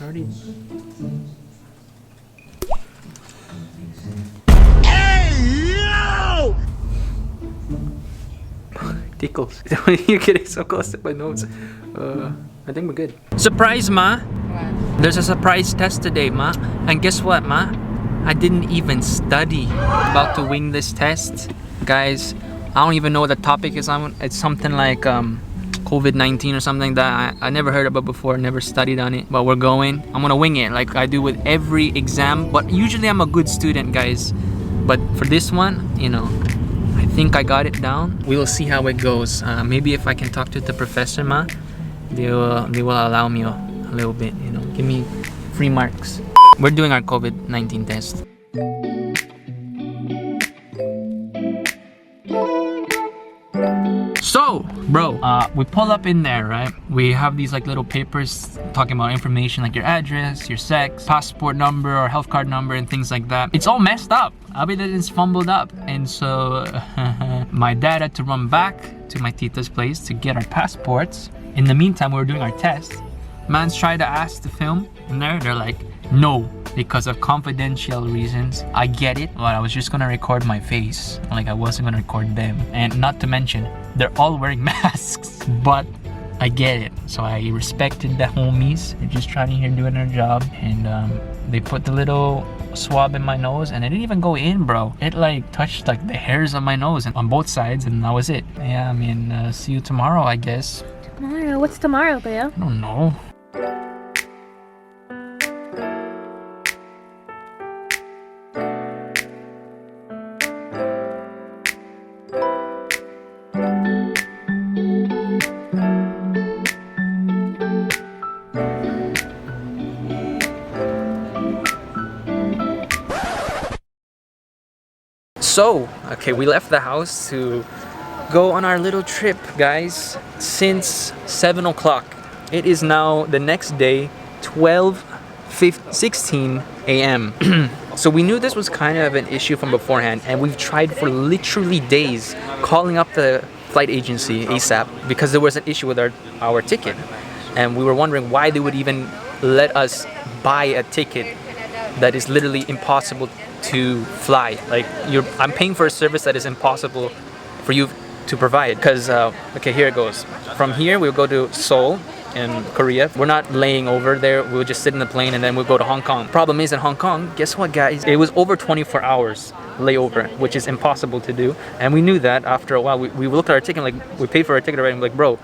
Already. Tickles. You're getting so close to my nose. I think we're good. Surprise, Ma! What? There's a surprise test today, Ma. And guess what, Ma? I didn't even study about to wing this test. Guys, I don't even know what the topic is on. It's something like COVID-19 or something that I never heard about before, never studied on it. But we're going. I'm gonna wing it like I do with every exam. But usually I'm a good student, guys. But for this one, you know, I think I got it down. We will see how it goes. Maybe if I can talk to the professor, Ma, they will allow me a little bit, you know, give me free marks. We're doing our COVID-19 test. So, bro, we pull up in there, right? We have these like little papers talking about information like your address, your sex, passport number or health card number and things like that. It's all messed up. It's fumbled up. And so my dad had to run back to my tita's place to get our passports. In the meantime, we were doing our test. Man's tried to ask to film in there. They're like, no, because of confidential reasons. I get it, but I was just gonna record my face. Like I wasn't gonna record them. And not to mention, they're all wearing masks, but I get it. So I respected the homies. They're just trying here doing their job. And they put the little swab in my nose and it didn't even go in, bro. It like touched like the hairs on my nose and on both sides and that was it. Yeah, I mean, see you tomorrow, I guess. Tomorrow? What's tomorrow, Leo? I don't know. So, okay, we left the house to go on our little trip, guys, since 7 o'clock. It is now the next day, 16 a.m. So we knew this was kind of an issue from beforehand, and we've tried for literally days calling up the flight agency ASAP because there was an issue with our ticket. And we were wondering why they would even let us buy a ticket that is literally impossible to fly. Like I'm paying for a service that is impossible for you to provide. Because okay, here it goes. From here we'll go to Seoul in Korea. We're not laying over there. We'll just sit in the plane and then we'll go to Hong Kong. Problem is in Hong Kong, guess what, guys? It was over 24 hours layover, which is impossible to do. And we knew that after a while. We looked at our ticket, like we paid for our ticket already. I'm like, bro,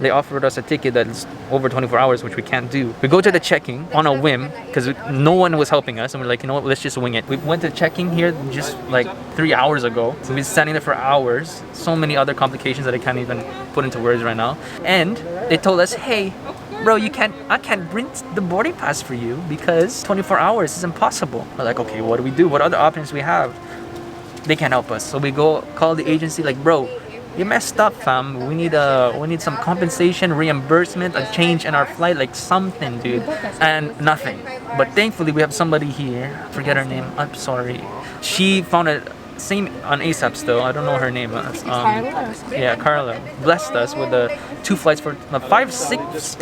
they offered us a ticket that's over 24 hours, which we can't do. We go to the checking on a whim because no one was helping us, and we're like, you know what, let's just wing it. We went to checking here just like 3 hours ago. So we've been standing there for hours. So many other complications that I can't even put into words right now. And they told us, hey, bro, I can't print the boarding pass for you because 24 hours is impossible. We're like, okay, what do we do? What other options we have? They can't help us. So we go call the agency like, bro, you messed up, fam. We need some compensation, reimbursement, a change in our flight, like something, dude. And nothing. But thankfully we have somebody here. Forget her name. I'm sorry. She found it same on ASAP still. I don't know her name. Carla? Yeah, Carla blessed us with the 2 flights for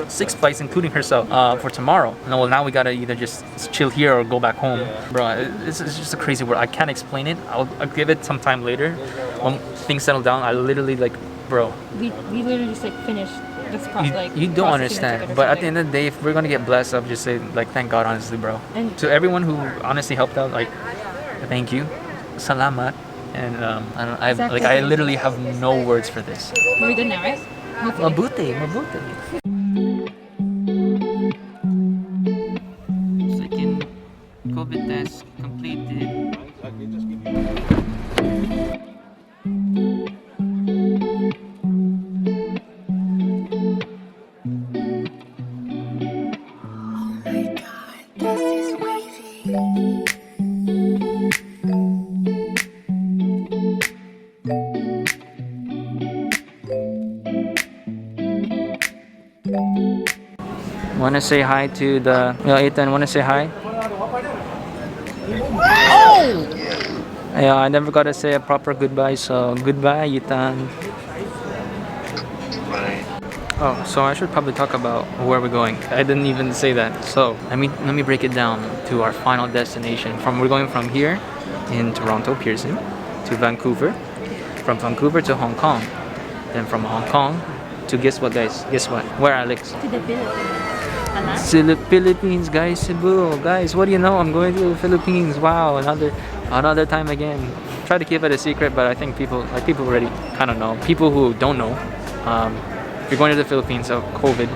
six flights, including herself, for tomorrow. No, well, now we gotta either just chill here or go back home, bro. It's just a crazy world. I can't explain it. I'll give it some time later when things settle down. I literally like, bro. We literally just like finished this process. You don't understand. But at the end of the day, if we're gonna get blessed, I'll just say like, thank God, honestly, bro. And to everyone who honestly helped out, like, thank you. Salamat. And I literally have no words for this. We're good now, right? Mabuti. Second COVID test completed. Oh my God, this is wavy. Wanna say hi to the Ethan? Wanna say hi? Oh! Yeah, I never got to say a proper goodbye, so goodbye, Ethan. Bye. Oh, so I should probably talk about where we're going. I didn't even say that. So let me break it down to our final destination. We're going from here in Toronto, Pearson, to Vancouver. From Vancouver to Hong Kong. Then from Hong Kong to guess what, guys? Guess what? Where, Alex? To the Philippines. To the Philippines, guys. Cebu, guys. What do you know? I'm going to the Philippines. Wow, another time again. Try to keep it a secret, but I think people already kind of know. People who don't know. If you're going to the Philippines, so COVID,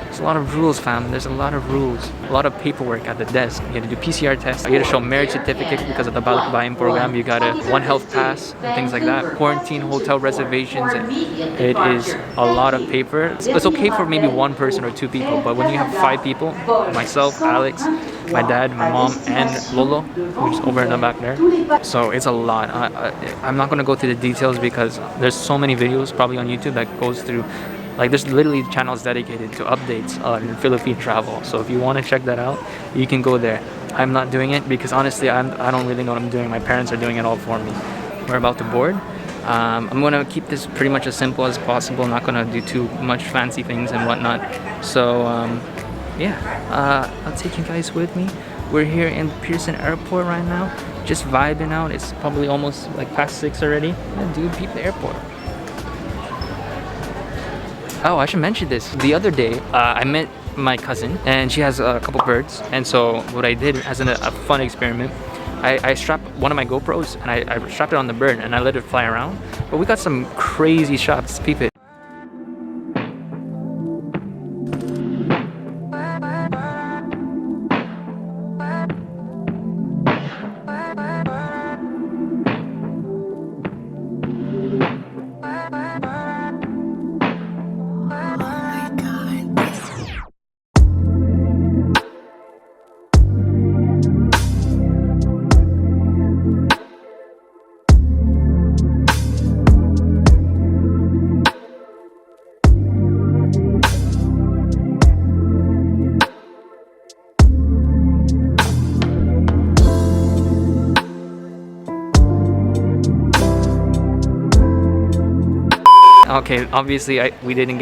there's a lot of rules, fam. There's a lot of rules, a lot of paperwork at the desk. You have to do PCR tests. You have to show marriage certificate because of the balikbayan program. You got a One Health Pass and things like that. Quarantine, hotel reservations. It is a lot of paper. It's okay for maybe one person or two people, but when you have 5 people, myself, Alex, my dad, my mom, and Lolo, who's over in the back there. So it's a lot. I'm not gonna go through the details because there's so many videos probably on YouTube that goes through. Like there's literally channels dedicated to updates on Philippine travel. So if you want to check that out, you can go there. I'm not doing it because honestly, I don't really know what I'm doing. My parents are doing it all for me. We're about to board. I'm gonna keep this pretty much as simple as possible. I'm not gonna do too much fancy things and whatnot. So yeah, I'll take you guys with me. We're here in Pearson Airport right now, just vibing out. It's probably almost like past 6 already. Yeah, dude, peep the airport. Oh, I should mention this. The other day, I met my cousin, and she has a couple birds. And so what I did as a fun experiment, I strapped one of my GoPros, and I strapped it on the bird, and I let it fly around. But we got some crazy shots. Peep it. Okay, obviously I didn't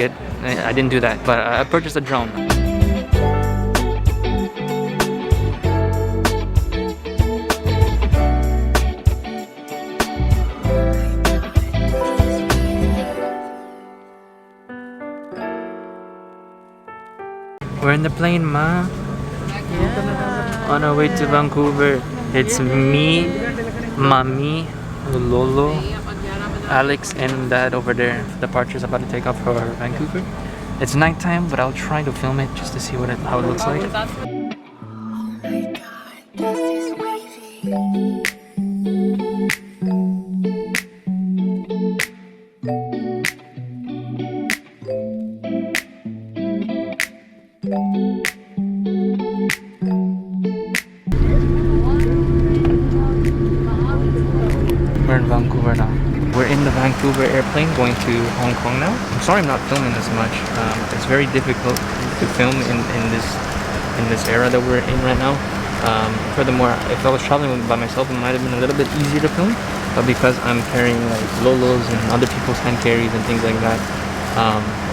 do that, but I purchased a drone. We're in the plane, ma. On our way to Vancouver. It's me, mommy, Lolo, Alex, and Dad over there. Departure's about to take off for Vancouver. It's nighttime, but I'll try to film it just to see how it looks like. Oh my god, this is wavy. We're in Vancouver now. We're in the Vancouver airplane going to Hong Kong now. I'm sorry I'm not filming this much. It's very difficult to film in this era that we're in right now. Furthermore, if I was traveling by myself, it might have been a little bit easier to film. But because I'm carrying like Lolos and other people's hand carries and things like that,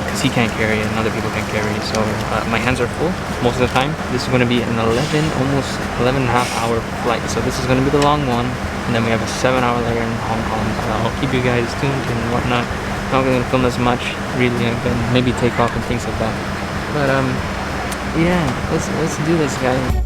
because he can't carry and other people can't carry, so my hands are full most of the time. This is going to be an almost 11 and a half hour flight. So this is going to be the long one. And then we have a 7-hour layer in Hong Kong. So I'll keep you guys tuned and whatnot. Not going to film as much, really. I'm going to maybe take off and things like that. But yeah, let's do this, guys.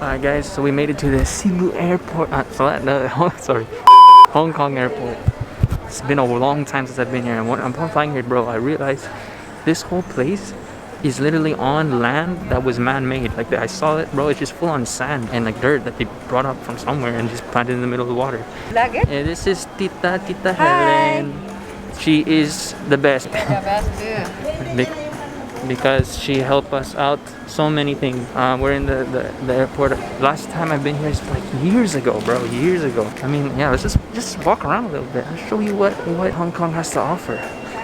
Alright guys, so we made it to the Cebu airport. Sorry, Hong Kong airport. It's been a long time since I've been here, and when I'm flying here, bro, I realized this whole place is literally on land that was man-made. Like I saw it, bro. It's just full on sand and like dirt that they brought up from somewhere and just planted in the middle of the water. Lagi? Yeah, this is Tita Helen. She is the best. The best too. Because she helped us out so many things. We're in the airport. Last time I've been here is like years ago, bro. Years ago. I mean, yeah, let's just walk around a little bit. I'll show you what Hong Kong has to offer.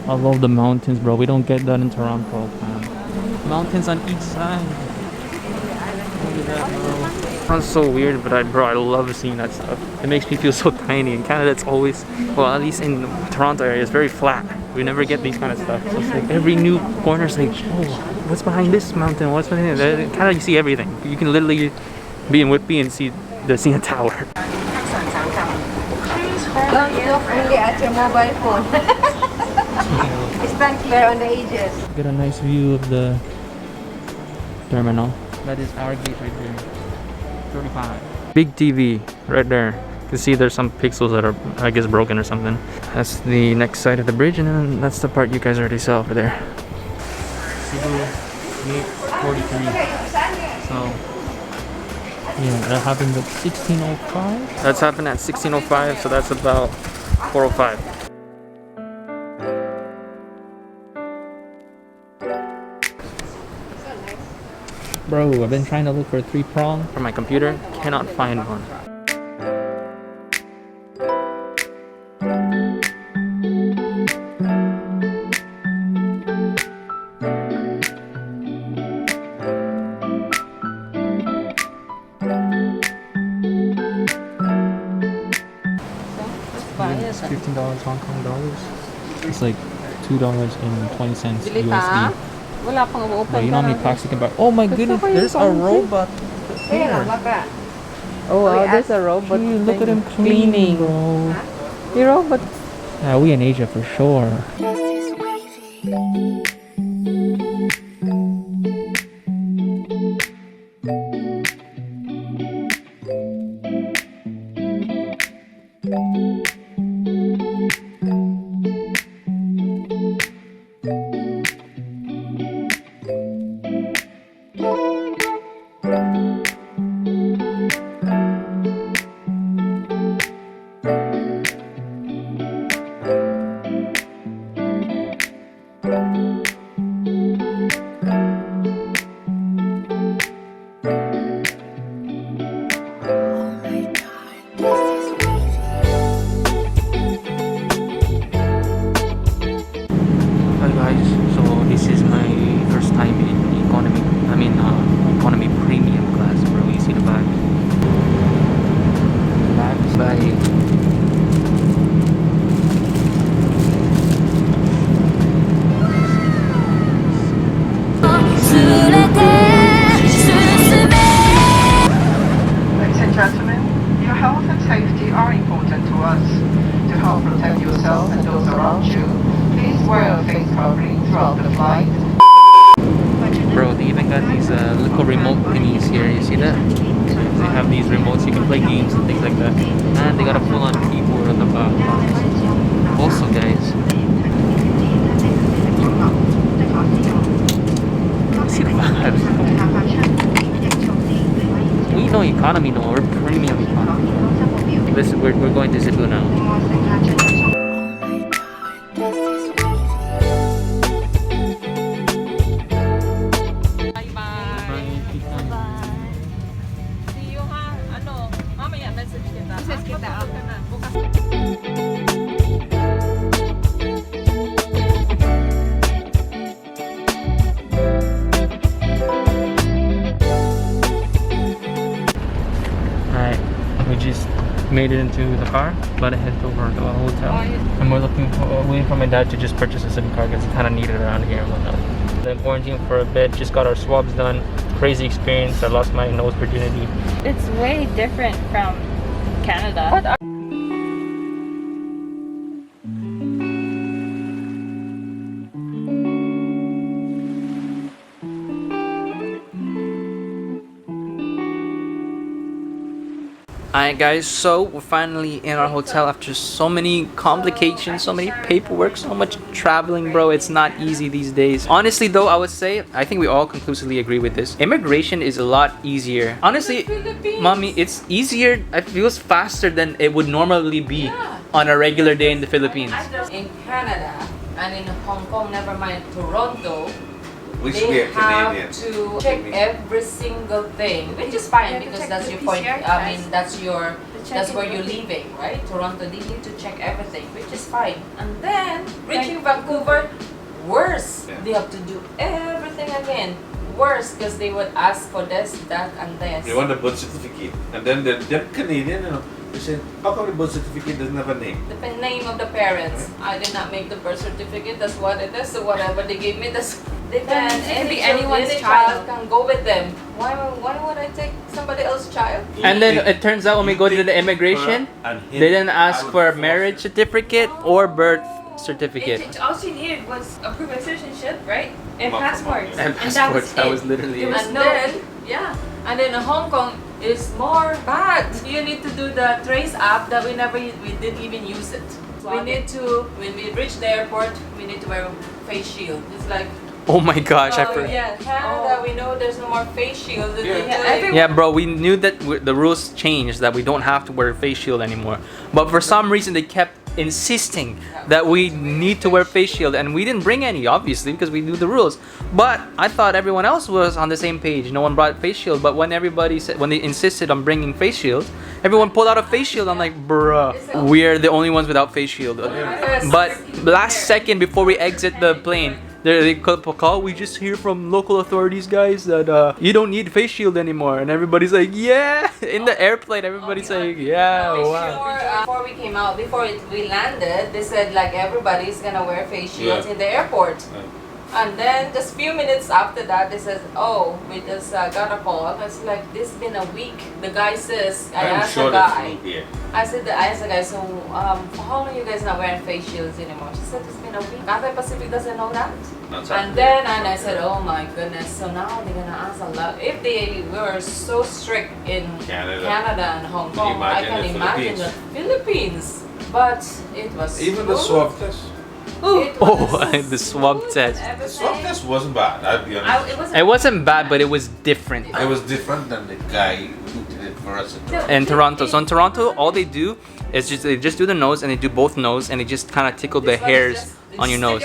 I love the mountains, bro. We don't get that in Toronto, man. Mountains on each side. Look at that, bro. Sounds so weird, but I love seeing that stuff. It makes me feel so tiny. In Canada, it's always, well, at least in Toronto area, it's very flat. We never get these kind of stuff. So it's like every new corner is like, oh, what's behind this mountain? What's behind it? In Canada, you see everything. You can literally be in Whitby and see the tower. Don't look only at your mobile phone. Stand clear on the edges. Get a nice view of the terminal. That is our gate right there. 35. Big TV right there. You can see there's some pixels that are, I guess, broken or something. That's the next side of the bridge, and then that's the part you guys already saw over there. Cebu Gate 43. So, yeah, that happened at 1605. That's happened at 1605, so that's about 405. Bro, I've been trying to look for a 3-prong for my computer. Cannot find one. $15 Hong Kong dollars. It's like $2.20 Bili pa? USD. Wala pang open. Bro, you know how many packs you can buy? Oh my goodness, there's a robot here. Oh, wow, there's a robot. Gee, look at him cleaning, bro. Your robot. Yeah, we in Asia for sure. This is wavy. Hi guys, so this is my first time in economy. I mean, economy premium class, bro. You see the bags? Bags by Ladies and gentlemen, your health and safety are important to us. To help protect yourself and those around you, please wear a face covering throughout the flight. Bro, they even got these little remote thingies here. You see that? They have these remotes. You can play games and things like that. And they got a full-on keyboard on the back. Also, guys, see the vibes. We know economy, no, we're premium economy. Listen, we're going to Cebu now. See you ha. Ano, mamaya message kita. Message kita. Bukas. Alright, we just made it into the car, about to head over to a hotel. And we're waiting for my dad to just purchase a SIM card because he kind of needed it around here and whatnot. Then quarantined for a bit, just got our swabs done. Crazy experience. I lost my nose virginity. It's way different from Canada. What are Alright guys, so we're finally in our hotel after so many complications, so many paperwork, so much traveling, bro. It's not easy these days. Honestly though, I would say, I think we all conclusively agree with this. Immigration is a lot easier. Honestly, mommy, it's easier. It feels faster than it would normally be on a regular day in the Philippines. In Canada and in Hong Kong, never mind Toronto, Which they we are have Canadian. to check every single thing, which is fine because that's your point. I mean, that's where you're leaving, right? Toronto, they need to check everything, which is fine. And then reaching Vancouver, worse. Yeah. They have to do everything again. Worse because they would ask for this, that, and this. They want the birth certificate. And then they're Canadian, you know. They say, how come the birth certificate doesn't have a name? The name of the parents. I did not make the birth certificate. That's what it is. So whatever they gave me, that's. Then be anyone's any child. can go with them. Why would I take somebody else's child? And then it turns out when we go to the immigration, they didn't ask for a marriage certificate or birth certificate. All she needed was a proof of citizenship, right? And Mom, passports. And that was passports, that it. was literally There it. was And no. then, and then in Hong Kong is more bad. You need to do the Trace app that we didn't even use it. We need to, when we reach the airport, we need to wear a face shield. It's like, Oh my gosh, I oh forgot. yeah, Canada, we know there's no more face shield. Yeah, bro, we knew that the rules changed, that we don't have to wear a face shield anymore. But for some reason, they kept insisting that we need to wear face shield, and we didn't bring any, obviously, because we knew the rules. But I thought everyone else was on the same page. No one brought face shield. But when everybody said, when they insisted on bringing face shields, everyone pulled out a face shield. I'm like, bruh, we're the only ones without face shield. But last second before we exit the plane, they call, we just hear from local authorities, guys, that you don't need face shield anymore. And everybody's like, yeah. In the airplane, everybody's like, yeah, wow. Before we came out, we landed, they said like everybody's gonna wear face shields in the airport. And then just few minutes after that, they said, oh, we just got a call. It's like, this has been a week. The guy says, I asked the guy, I asked the guy, so for how long you guys not wearing face shields anymore? She said, it's been a week. Cathay Pacific doesn't know that. And I said, oh my goodness, so now they're gonna ask a lot. If they were so strict in Canada and Hong Kong, I can imagine the Philippines. But it was Even the swab test. The swab test. The swab test wasn't bad, I'll be honest. It wasn't bad, but it was different. It was different than the guy who did it for us In Toronto. So in Toronto, all they do is they just do the nose, and they do both nose, and they just kind of tickle the hairs on your nose.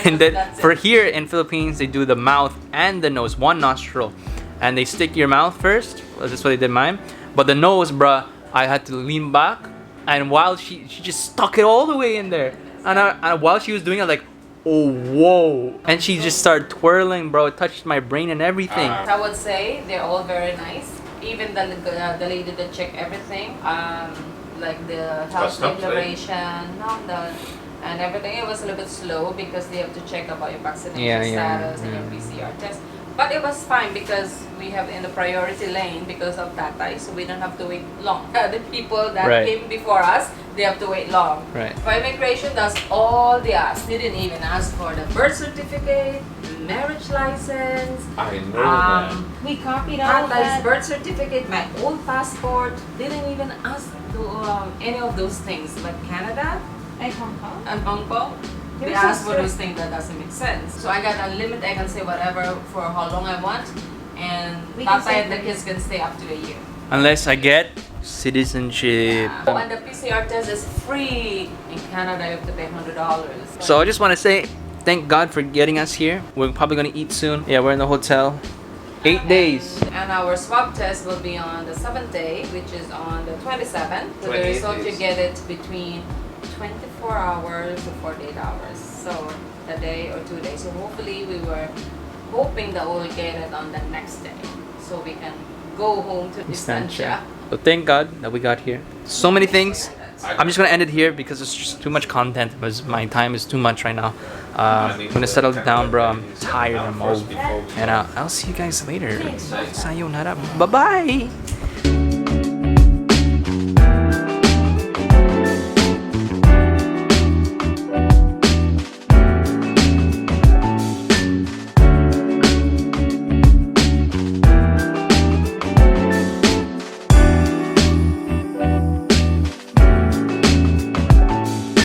And then for here in Philippines, they do the mouth and the nose, one nostril, and they stick your mouth first. That's what they did mine. But the nose, bruh, I had to lean back, and while she just stuck it all the way in there, and while she was doing it, like, oh whoa, and she just started twirling, bro. It touched my brain and everything. I would say they're all very nice. Even the lady that checked everything, like the health declaration, and everything. It was a little bit slow because they have to check about your vaccination status and your PCR test. But it was fine because we have in the priority lane because of Tatay, so we don't have to wait long. The people that came before us, they have to wait long. For immigration, that's all they asked. They didn't even ask for the birth certificate, marriage license. I know that. We copied all of Tatay's that. birth certificate, my old passport. They didn't even ask any of those things. But Canada Like Hong Kong. and Hong Kong, they ask for those things that doesn't make sense. So I got unlimited. I can say whatever for how long I want, and Tatay and the kids can stay up to a year. Unless I get citizenship. Oh, and the PCR test is free. In Canada, you have to pay $100. So I just want to say, thank God for getting us here. We're probably gonna eat soon. Yeah, we're in the hotel. 8 days. And our swab test will be on the 7th day, which is on the 27th. So the 28 result you days. get it between 24 hours to 48 hours. So a day or 2 days. So hopefully we were hoping that we'll get it on the next day, so we can go home to Distancia. So thank God that we got here. So many things. I'm just gonna end it here because it's just too much content. Because my time is too much right now. I'm gonna settle down, bro. I'm tired. I'm old. And I'll see you guys later. Sayonara. Bye bye.